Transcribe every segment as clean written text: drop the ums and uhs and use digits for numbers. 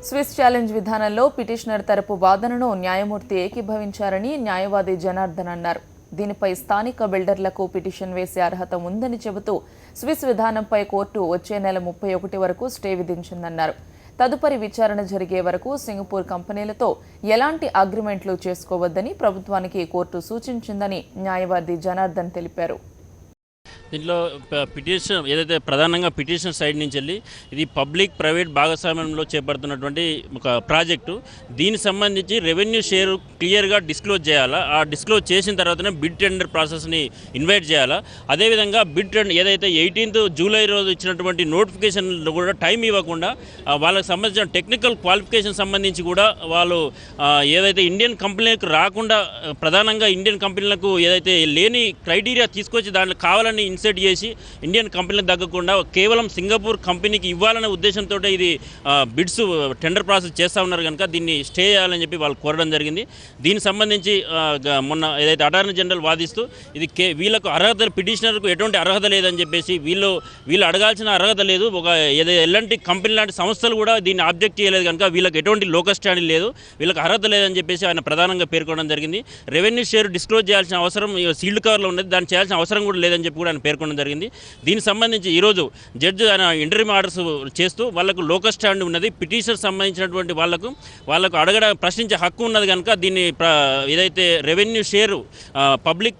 Swiss challenge విధానంలో petitioner తరపు వాదనను న్యాయమూర్తి ఏకీభవించారని న్యాయవాది జనార్దన్ అన్నారు. దీనిపై స్థానిక బిల్డర్లకు పిటిషన్ వేసే అర్హత ఉందని చెబుతూ స్విస్ విధానంపై కోర్టు వచ్చే నెల 31 వరకు స్టే విధించిందన్నారు. తదుపరి విచారణ జరిగే వరకు సింగపూర్ కంపెనీలతో ఎలాంటి అగ్రిమెంట్లు చేసుకోవద్దని ప్రభుత్వానికి కోర్టు సూచించిందని న్యాయవాది జనార్దన్ తెలిపారు. దీంట్లో పిటిషన్ ఏదైతే ప్రధానంగా పిటిషన్ సైడ్ నుంచి వెళ్ళి ఇది పబ్లిక్ ప్రైవేట్ భాగస్వామ్యంలో చేపడుతున్నటువంటి ఒక ప్రాజెక్టు. దీనికి సంబంధించి రెవెన్యూ షేర్ క్లియర్గా డిస్క్లోజ్ చేయాలా. ఆ డిస్క్లోజ్ చేసిన తర్వాతనే బిడ్ టెండర్ ప్రాసెస్ని ఇన్వైట్ చేయాలా. అదేవిధంగా బిడ్ టెండర్ ఏదైతే 18th జూలై రోజు ఇచ్చినటువంటి నోటిఫికేషన్ కూడా టైం ఇవ్వకుండా వాళ్ళకి సంబంధించిన టెక్నికల్ క్వాలిఫికేషన్ సంబంధించి కూడా వాళ్ళు ఏదైతే ఇండియన్ కంపెనీలకు రాకుండా ప్రధానంగా ఇండియన్ కంపెనీలకు ఏదైతే లేని క్రైటీరియా తీసుకొచ్చి దాంట్లో కావాలని ఇన్సెట్ చేసి ఇండియన్ కంపెనీలకు తగ్గకుండా కేవలం సింగపూర్ కంపెనీకి ఇవ్వాలనే ఉద్దేశంతో ఇది బిడ్స్ టెండర్ ప్రాసెస్ చేస్తూ ఉన్నారు కనుక దీన్ని స్టే చేయాలని చెప్పి వాళ్ళు కోరడం జరిగింది. దీనికి సంబంధించి మొన్న ఏదైతే అటార్నీ జనరల్ వాదిస్తూ ఇది వీళ్ళకు అర్హత పిటిషనర్కు ఎటువంటి అర్హత లేదని చెప్పేసి వీళ్ళు అడగాల్సిన అర్హత లేదు. ఒక ఎలాంటి కంపెనీ లాంటి సంస్థలు కూడా దీన్ని ఆబ్జెక్ట్ చేయలేదు కనుక వీళ్ళకి ఎటువంటి లోకస్ స్టాండింగ్ లేదు, వీళ్ళకి అర్హత లేదని చెప్పేసి ఆయన ప్రధానంగా పేర్కొనడం జరిగింది. రెవెన్యూ షేర్ డిస్క్లోజ్ చేయాల్సిన అవసరం సీల్డ్ కవర్లో ఉన్నది, దాన్ని చేయాల్సిన అవసరం కూడా లేదని చెప్పి కూడా ఆయన పేర్కొనడం జరిగింది. దీనికి సంబంధించి ఈరోజు జడ్జి ఆయన ఇంటరిమ్ ఆర్డర్స్ చేస్తూ వాళ్ళకు లోకస్ స్టాండ్ ఉన్నది, పిటిషన్ సంబంధించినటువంటి వాళ్ళకు ప్రశ్నించే హక్కు ఉన్నది కనుక దీన్ని ఏదైతే రెవెన్యూ షేరు పబ్లిక్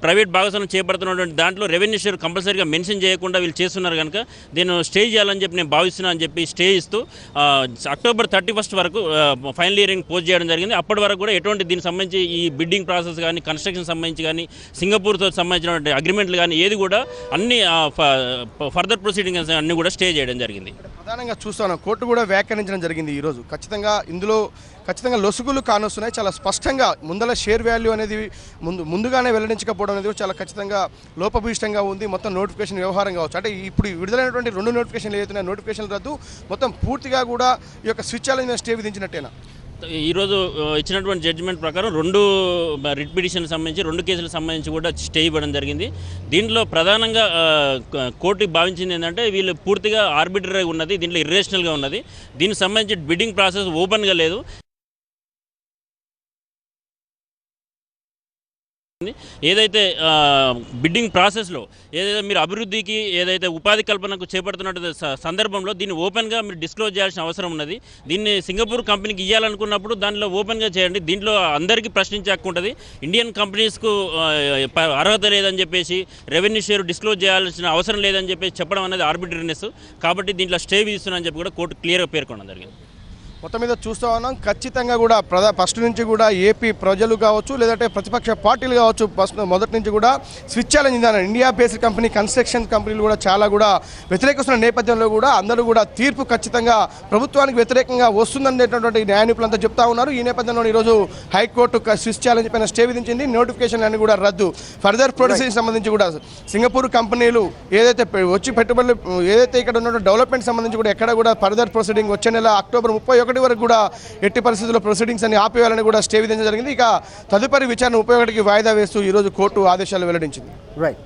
ప్రైవేట్ భాగస్వామ్యం చేపడుతున్నటువంటి దాంట్లో రెవెన్యూ షేర్ కంపల్సరీగా మెన్షన్ చేయకుండా వీళ్ళు చేస్తున్నారు కనుక దీన్ని స్టే చేయాలని చెప్పి నేను భావిస్తున్నాను అని చెప్పి స్టే ఇస్తూ October 31 వరకు ఫైనల్ హియరింగ్ పోస్ట్ చేయడం జరిగింది. అప్పటి వరకు కూడా ఎటువంటి దీనికి సంబంధించి ఈ బిడ్డింగ్ ప్రాసెస్ కానీ కన్స్ట్రక్షన్ సంబంధించి కానీ సింగపూర్తో సంబంధించినటువంటి అగ్రిమెంట్లు కానీ ఏది కూడా అన్ని ఫర్దర్ ప్రొసీడింగ్స్ అన్ని కూడా స్టే చేయడం జరిగింది. ప్రధానంగా చూస్తాను కోర్టు కూడా వ్యాఖ్యానించడం జరిగింది. ఈరోజు ఇందులో ఖచ్చితంగా లొసుగులు కానొస్తున్నాయి. చాలా స్పష్టంగా ముందల షేర్ వాల్యూ అనేది ముందుగానే వెల్లడించకపోవడం అనేది చాలా ఖచ్చితంగా లోపభూయిష్టంగా ఉంది. మొత్తం నోటిఫికేషన్ వ్యవహారం కావచ్చు, అంటే ఇప్పుడు విడుదలైనటువంటి 2 నోటిఫికేషన్లు ఏదైతే నోటిఫికేషన్ రద్దు మొత్తం పూర్తిగా కూడా ఈ యొక్క స్విచ్ ఛాలెంజ్ స్టే విధించినట్టేనా? ఈరోజు ఇచ్చినటువంటి జడ్జిమెంట్ ప్రకారం 2 రిట్ పిటిషన్కి సంబంధించి 2 కేసులకు సంబంధించి కూడా స్టే ఇవ్వడం జరిగింది. దీంట్లో ప్రధానంగా కోర్టు భావించింది ఏంటంటే వీళ్ళు పూర్తిగా ఆర్బిటరీగా ఉన్నది, దీంట్లో ఇర్రేషనల్గా ఉన్నది, దీనికి సంబంధించి బిడ్డింగ్ ప్రాసెస్ ఓపెన్గా లేదు. ఏదైతే బిడ్డింగ్ ప్రాసెస్లో ఏదైతే మీరు అభివృద్ధికి ఏదైతే ఉపాధి కల్పనకు చేపడుతున్న సందర్భంలో దీన్ని ఓపెన్గా మీరు డిస్క్లోజ్ చేయాల్సిన అవసరం ఉన్నది. దీన్ని సింగపూర్ కంపెనీకి ఇవ్వాలనుకున్నప్పుడు దానిలో ఓపెన్గా చేయండి. దీంట్లో అందరికీ ప్రశ్నించే హక్కు ఉంటుంది. ఇండియన్ కంపెనీస్కు అర్హత లేదని చెప్పేసి రెవెన్యూ షేర్ డిస్క్లోజ్ చేయాల్సిన అవసరం లేదని చెప్పేసి చెప్పడం అనేది ఆర్బిటరీనెస్. కాబట్టి దీంట్లో స్టే విధిస్తున్నానని చెప్పి కూడా కోర్టు క్లియర్గా పేర్కొనడం జరిగింది. మొత్తం మీద చూస్తూ ఉన్నాం. ఖచ్చితంగా కూడా ఫస్ట్ నుంచి కూడా ఏపీ ప్రజలు కావచ్చు, లేదంటే ప్రతిపక్ష పార్టీలు కావచ్చు, మొదటి నుంచి కూడా స్విచ్ ఛాలెంజ్ విధానం ఇండియా బేస్డ్ కంపెనీ కన్స్ట్రక్షన్ కంపెనీలు కూడా చాలా కూడా వ్యతిరేకిస్తున్న నేపథ్యంలో కూడా అందరూ కూడా తీర్పు ఖచ్చితంగా ప్రభుత్వానికి వ్యతిరేకంగా వస్తుందనేటటువంటి న్యాయ నిపుణులంతా చెప్తా ఉన్నారు. ఈ నేపథ్యంలో ఈరోజు హైకోర్టు స్విచ్ ఛాలెంజ్ పైన స్టే విధించింది. నోటిఫికేషన్ అన్ని కూడా రద్దు. ఫర్దర్ ప్రొసీడింగ్ సంబంధించి కూడా సింగపూర్ కంపెనీలు ఏదైతే వచ్చి పెట్టుబడులు ఏదైతే ఇక్కడ ఉన్న డెవలప్మెంట్ సంబంధించి కూడా ఎక్కడ కూడా ఫర్దర్ ప్రొసీడింగ్ వచ్చే నెల October 31 వరకు కూడా ఎట్టి పరిస్థితుల్లో ప్రొసీడింగ్స్ అన్ని ఆపేయాలని కూడా స్టే విధించడం జరిగింది. ఇక తదుపరి విచారణ 31కి వాయిదా వేస్తూ ఈరోజు కోర్టు ఆదేశాలు వెల్లడించింది. రైట్.